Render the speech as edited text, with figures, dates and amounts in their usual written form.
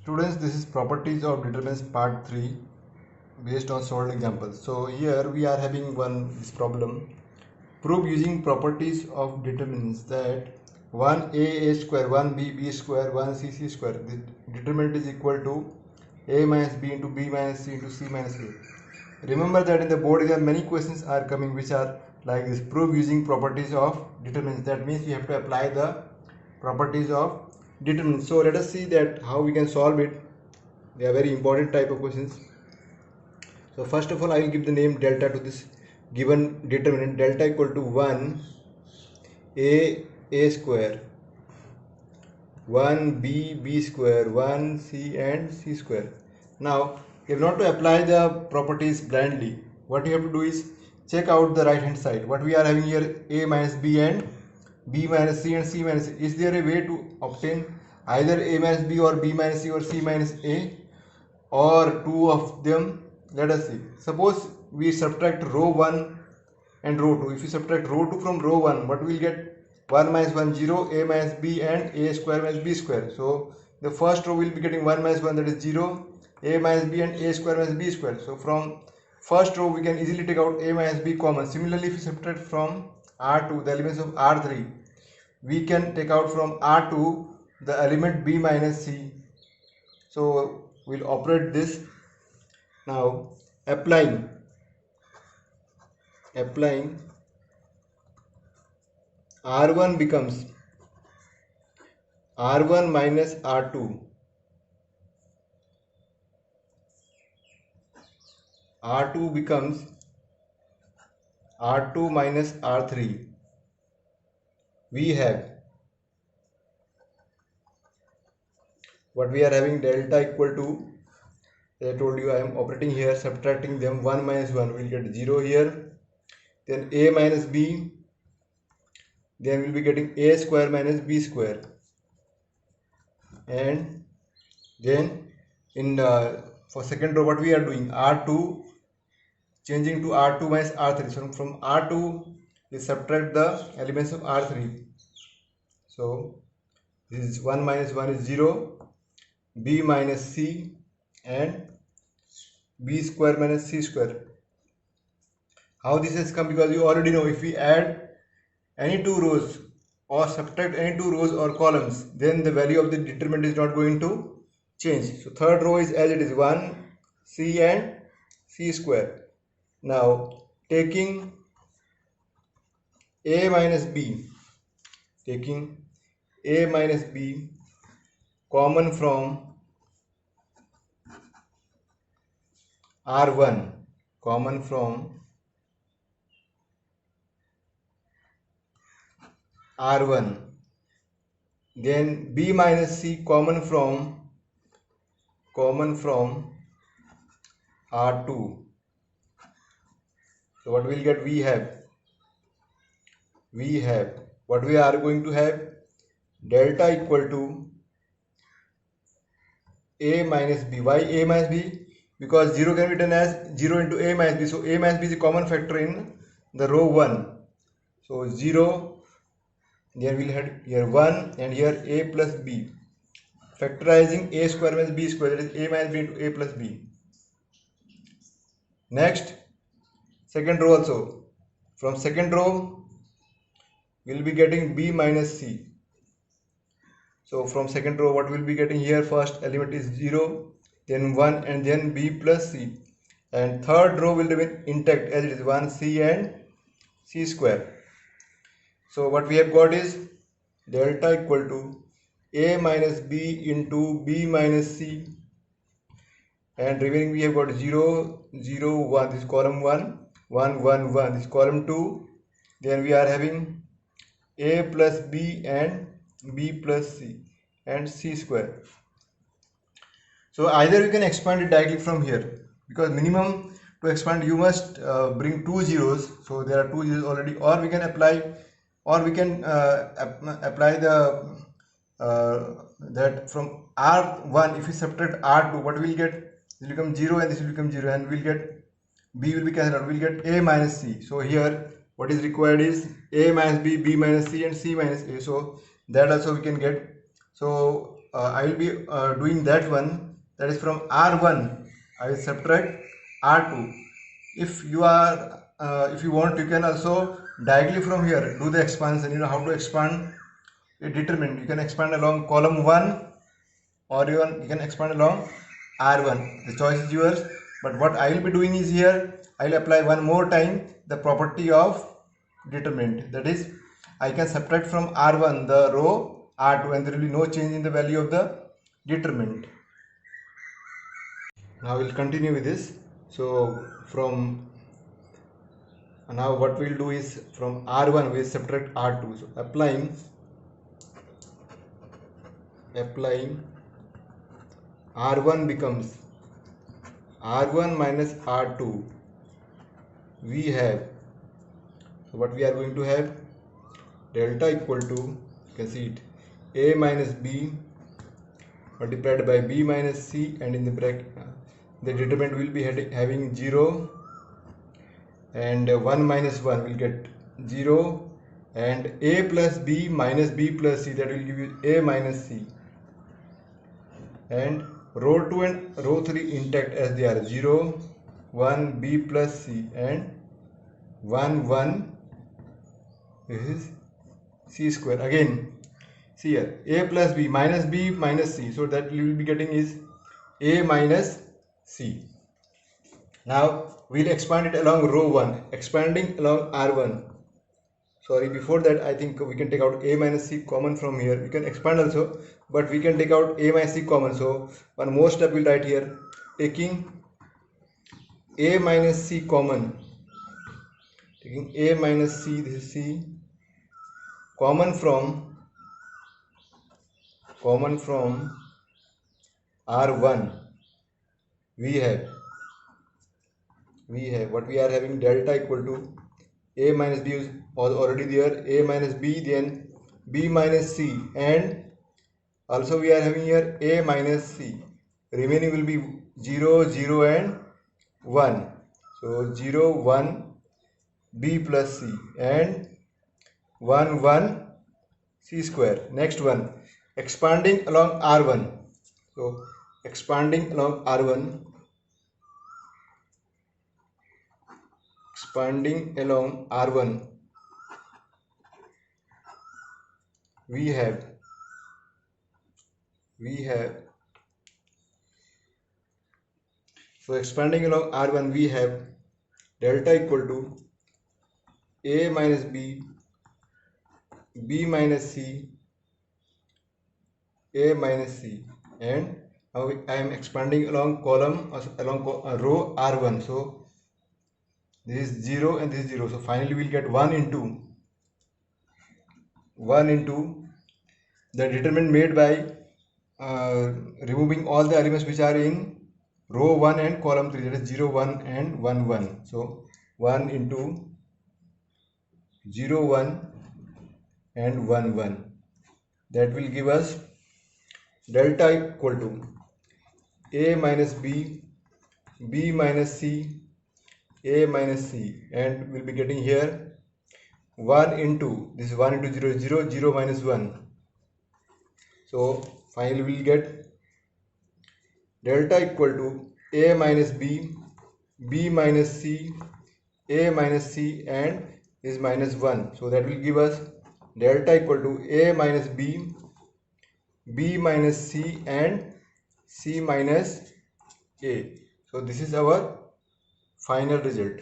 Students, this is properties of determinants part 3 based on solved examples. So here we are having this problem. Prove using properties of determinants that 1a square, 1b square, 1c square. The determinant is equal to a minus b into b minus c into c minus a. Remember that in the board exam many questions are coming which are like this: prove using properties of determinants. That means we have to apply the properties of determinants. So let us see that how we can solve it. They are very important type of questions. So first of all, I will give the name delta to this given determinant. Delta equal to 1 a square, 1 b square, 1 c and c square. Now if not to apply the properties blindly, what you have to do is check out the right hand side. What we are having here, a minus b and b minus c and c minus a. Is there a way to obtain either a minus b or b minus c or c minus a, or two of them? Let us see. Suppose we subtract row 1 and row 2. If you subtract row 2 from row 1, what we will get? 1 minus 1 0, a minus b and a square minus b square. So the first row will be getting 1 minus 1, that is 0, a minus b and a square minus b square. So from first row we can easily take out a minus b common. Similarly, if you subtract from R2 the elements of R3, we can take out from R2 the element b minus c. So we'll operate this. Now applying R1 becomes R1 minus R2, R2 becomes R2 minus R3. We have what we are having, delta equal to, as I told you, I am operating here, subtracting them. 1 minus 1 will get 0 here, then a minus b, then we'll be getting a square minus b square, and then in for second row what we are doing, R2 changing to R2 minus R3. So from R2 we subtract the elements of R3. So this is 1 minus 1 is 0, b minus c and b square minus c square. How this has come? Because you already know, if we add any two rows or subtract any two rows or columns, then the value of the determinant is not going to change. So third row is as it is, 1 c and c square. Now taking a minus b, common from R1, then b minus c common from R2. So what we'll get, we have what we are going to have, delta equal to a minus b. Why a minus b? Because 0 can be written as 0 into a minus b. So a minus b is a common factor in the row 1. So 0, then we'll have here 1 and here a plus b. Factorizing a square minus b square, that is a minus b into a plus b. Next, second row also. From second row, we'll be getting b minus c. So from second row, what we'll be getting here, first element is 0, then 1 and then b plus c. And third row will remain intact as it is, 1 c and c square. So what we have got is delta equal to a minus b into b minus c, and remaining we have got 0 0 1, this is column 1, 1 1 1, this is column 2. Then we are having a plus b and b plus c and c square. So either we can expand it directly from here, because minimum to expand you must bring two zeros. So there are two zeros already, or we can apply the that from R1, if we subtract R2, what we'll get, this will become 0 and this will become 0, and we'll get b will be cancelled out, we'll get a minus c. So here what is required is a minus b, b minus c and c minus a. So that also we can get. So I will be doing that one, that is from R1 I will subtract R2. If you are if you want, you can also directly from here do the expansion. You know how to expand a determinant. You can expand along column 1, or you can expand along R1. The choice is yours, but what I will be doing is here I will apply one more time the property of determinant, that is I can subtract from R1 the row R2 and there will be no change in the value of the determinant. Now we'll continue with this. So from now what we'll do is from R1 we'll subtract R2. So applying R1 becomes R1 minus R2. We have, so what we are going to have, delta equal to, you can see it, A minus B multiplied by B minus C, and in the bracket the determinant will be having 0, and 1 minus 1 will get 0, and A plus B minus B plus C, that will give you A minus C, and row 2 and row 3 intact as they are, 0, 1, B plus C, and 1, 1, this is C square. Again, see here, A plus B minus C, so that you will be getting is A minus C. Now we'll expand it along row 1, expanding along R1. Sorry, before that I think we can take out A minus C common from here. We can expand also, but we can take out A minus C common. So one more step we'll write here, taking A minus C common, taking A minus C, this is C, common from R1. We have what we are having, delta equal to A minus B is already there, A minus B, then B minus C, and also we are having here A minus C. Remaining will be 0, 0 and 1. So 0, 1 B plus C, and 1, 1 C square. Next one, expanding along R1. So expanding along R1, we have so expanding along R1 we have delta equal to A minus B, B minus C, A minus C, and now I am expanding along column row R1. So this is 0 and this is 0. So finally we will get 1 into the determinant made by removing all the elements which are in row 1 and column 3, that is 0, 1 and 1, 1. So 1 into 0, 1 and 1, 1. That will give us delta equal to A minus B, B minus C, A minus C, and we'll be getting here 1 into, this is 1 into 0, 0, 0 minus 1. So finally we'll get delta equal to A minus B, B minus C, A minus C, and is minus 1. So that will give us delta equal to A minus B, B minus C, and C minus A. So this is our final result.